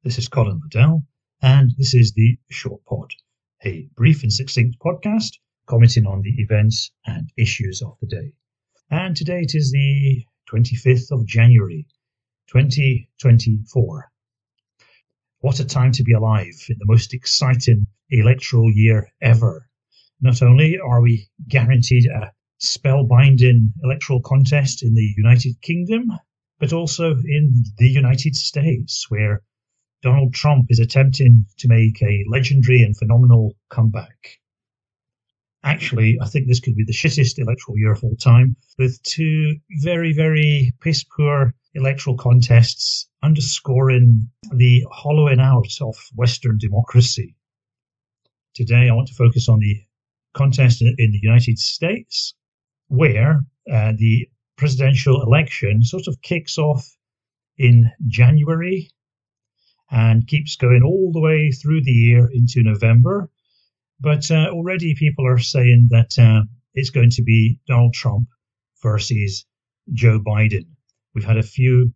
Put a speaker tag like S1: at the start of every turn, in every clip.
S1: This is Colin Liddell, and this is the Shortpod, a brief and succinct podcast commenting on the events and issues of the day. And today it is the 25th of January, 2024. What a time to be alive in the most exciting electoral year ever. Not only are we guaranteed a spellbinding electoral contest in the United Kingdom, but also in the United States, where Donald Trump is attempting to make a legendary and phenomenal comeback. Actually, I think this could be the shittest electoral year of all time, with two very, very piss-poor electoral contests underscoring the hollowing out of Western democracy. Today, I want to focus on the contest in the United States, where the presidential election sort of kicks off in January and keeps going all the way through the year into November. But already people are saying that it's going to be Donald Trump versus Joe Biden. We've had a few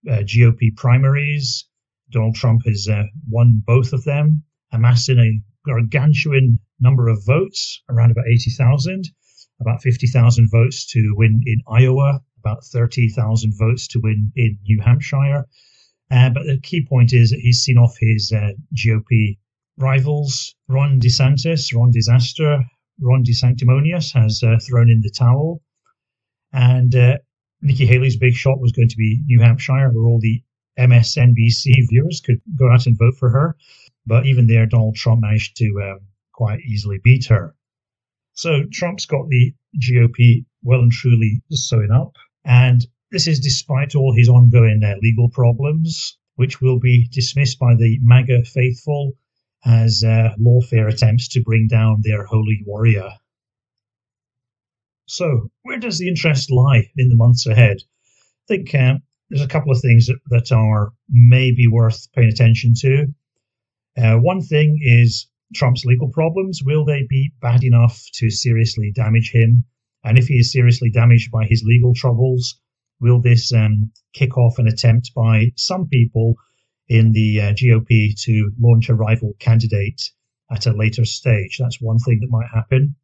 S1: GOP primaries. Donald Trump has won both of them, amassing a gargantuan number of votes, around about 80,000, about 50,000 votes to win in Iowa, about 30,000 votes to win in New Hampshire. But the key point is that he's seen off his GOP rivals. Ron DeSanctimonious has thrown in the towel. And Nikki Haley's big shot was going to be New Hampshire, where all the MSNBC viewers could go out and vote for her. But even there, Donald Trump managed to quite easily beat her. So Trump's got the GOP well and truly sewing up. And this is despite all his ongoing legal problems, which will be dismissed by the MAGA faithful as lawfare attempts to bring down their holy warrior. So where does the interest lie in the months ahead? I think there's a couple of things that are maybe worth paying attention to. One thing is Trump's legal problems. Will they be bad enough to seriously damage him? And if he is seriously damaged by his legal troubles, will this kick off an attempt by some people in the GOP to launch a rival candidate at a later stage? That's one thing that might happen.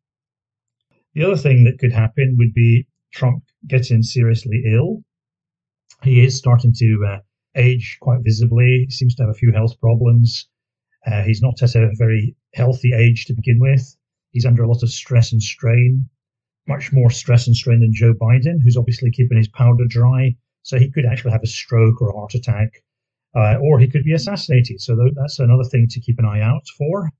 S1: The other thing that could happen would be Trump getting seriously ill. He is starting to age quite visibly. He seems to have a few health problems. He's not at a very healthy age to begin with. He's under a lot of stress and strain, much more stress and strain than Joe Biden, who's obviously keeping his powder dry. So he could actually have a stroke or a heart attack, or he could be assassinated. So that's another thing to keep an eye out for.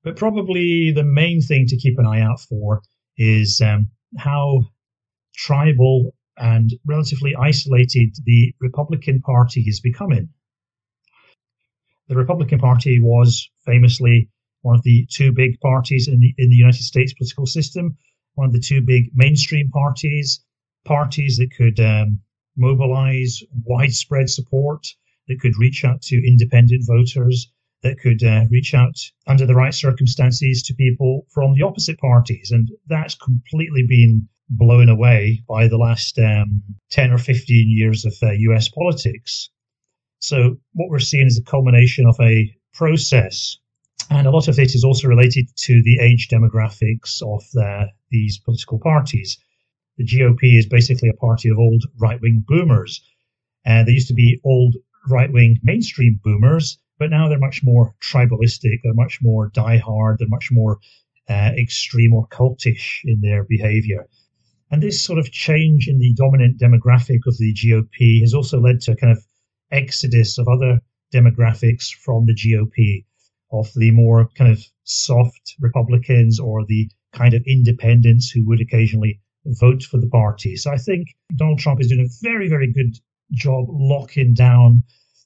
S1: But probably the main thing to keep an eye out for is how tribal and relatively isolated the Republican Party is becoming. The Republican Party was famously one of the two big parties in the United States political system, one of the two big mainstream parties that could mobilize widespread support, that could reach out to independent voters, that could reach out under the right circumstances to people from the opposite parties. And that's completely been blown away by the last 10 or 15 years of US politics. So what we're seeing is a culmination of a process. And a lot of it is also related to the age demographics of these political parties. The GOP is basically a party of old right-wing boomers. They used to be old right-wing mainstream boomers, but now they're much more tribalistic, they're much more diehard, they're much more extreme or cultish in their behavior. And this sort of change in the dominant demographic of the GOP has also led to a kind of exodus of other demographics from the GOP, of the more kind of soft Republicans or the kind of independents who would occasionally vote for the party. So I think Donald Trump is doing a very, very good job locking down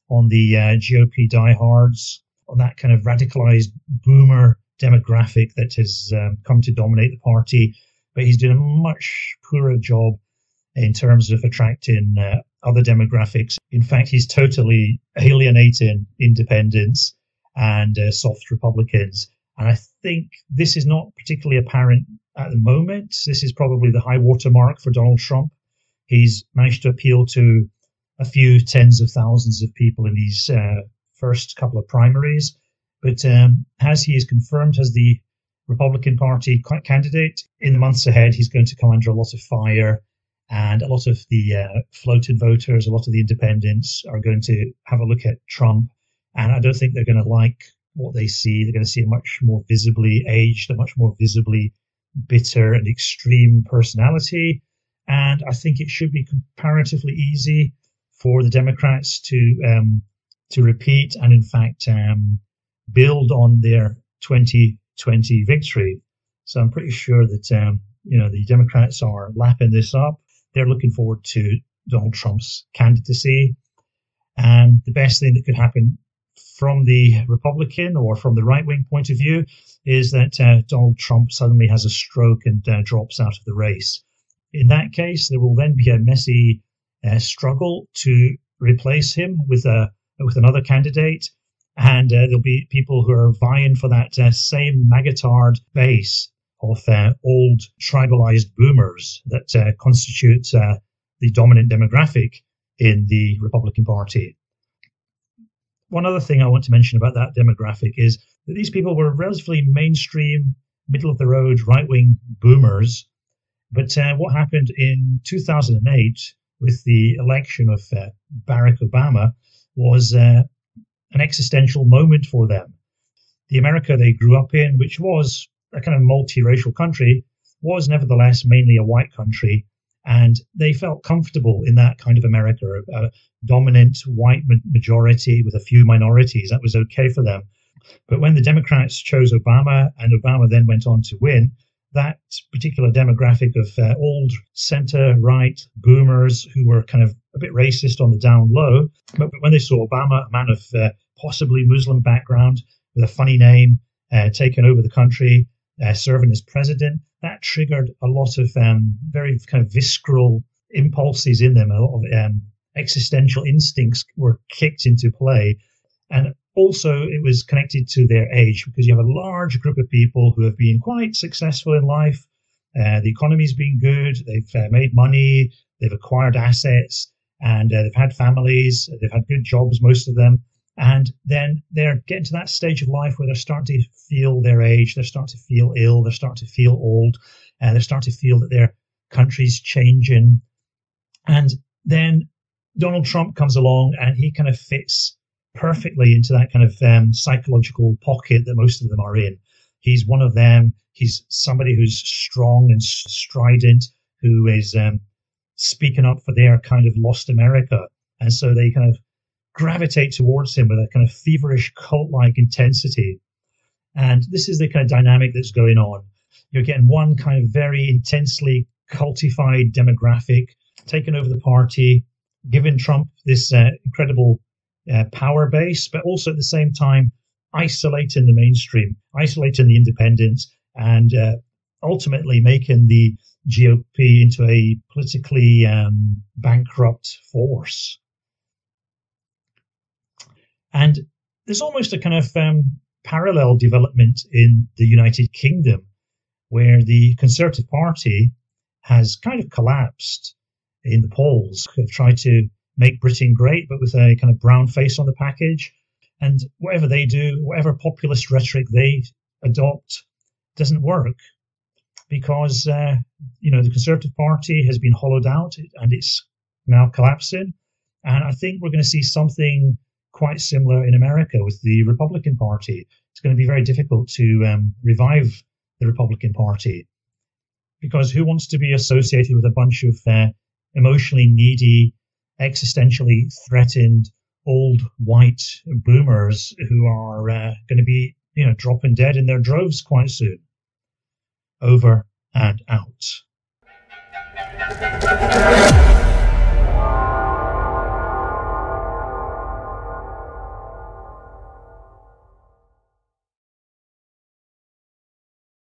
S1: on the GOP diehards, on that kind of radicalized boomer demographic that has come to dominate the party. But he's doing a much poorer job in terms of attracting other demographics. In fact, he's totally alienating independents and soft Republicans. And I think this is not particularly apparent at the moment. This is probably the high water mark for Donald Trump. He's managed to appeal to a few tens of thousands of people in these first couple of primaries. But as he is confirmed as the Republican Party candidate, in the months ahead, he's going to come under a lot of fire. And a lot of the floated voters, a lot of the independents are going to have a look at Trump. And I don't think they're going to like what they see. They're going to see a much more visibly aged, a much more visibly bitter and extreme personality. And I think it should be comparatively easy for the Democrats to repeat and, in fact, build on their 2020 victory. So I'm pretty sure that the Democrats are lapping this up. They're looking forward to Donald Trump's candidacy. And the best thing that could happen from the Republican or from the right-wing point of view is that Donald Trump suddenly has a stroke and drops out of the race. In that case, there will then be a messy struggle to replace him with another candidate. And there'll be people who are vying for that same maggotard base of old tribalized boomers that constitute the dominant demographic in the Republican Party. One other thing I want to mention about that demographic is that these people were relatively mainstream, middle-of-the-road, right-wing boomers. But what happened in 2008 with the election of Barack Obama was an existential moment for them. The America they grew up in, which was a kind of multiracial country, was nevertheless mainly a white country, and they felt comfortable in that kind of America, a dominant white majority with a few minorities. That was okay for them. But when the Democrats chose Obama, and Obama then went on to win, that particular demographic of old center-right boomers who were kind of a bit racist on the down low, but when they saw Obama, a man of possibly Muslim background with a funny name, taking over the country, serving as president, that triggered a lot of very kind of visceral impulses in them. A lot of existential instincts were kicked into play. And also it was connected to their age, because you have a large group of people who have been quite successful in life. The economy's been good. They've made money. They've acquired assets, and they've had families. They've had good jobs, most of them. And then they're getting to that stage of life where they're starting to feel their age. They're starting to feel ill. They're starting to feel old. And they're starting to feel that their country's changing. And then Donald Trump comes along, and he kind of fits perfectly into that kind of psychological pocket that most of them are in. He's one of them. He's somebody who's strong and strident, who is speaking up for their kind of lost America. And so they kind of gravitate towards him with a kind of feverish cult-like intensity. And this is the kind of dynamic that's going on. You're getting one kind of very intensely cultified demographic taking over the party, giving Trump this incredible power base, but also at the same time isolating the mainstream, isolating the independents, and ultimately making the GOP into a politically bankrupt force. And there's almost a kind of parallel development in the United Kingdom, where the Conservative Party has kind of collapsed in the polls. They've tried to make Britain great, but with a kind of brown face on the package. And whatever they do, whatever populist rhetoric they adopt, doesn't work, because the Conservative Party has been hollowed out and it's now collapsing. And I think we're going to see something quite similar in America with the Republican Party. It's going to be very difficult to revive the Republican Party, because who wants to be associated with a bunch of emotionally needy, existentially threatened old white boomers who are going to be dropping dead in their droves quite soon? Over and out.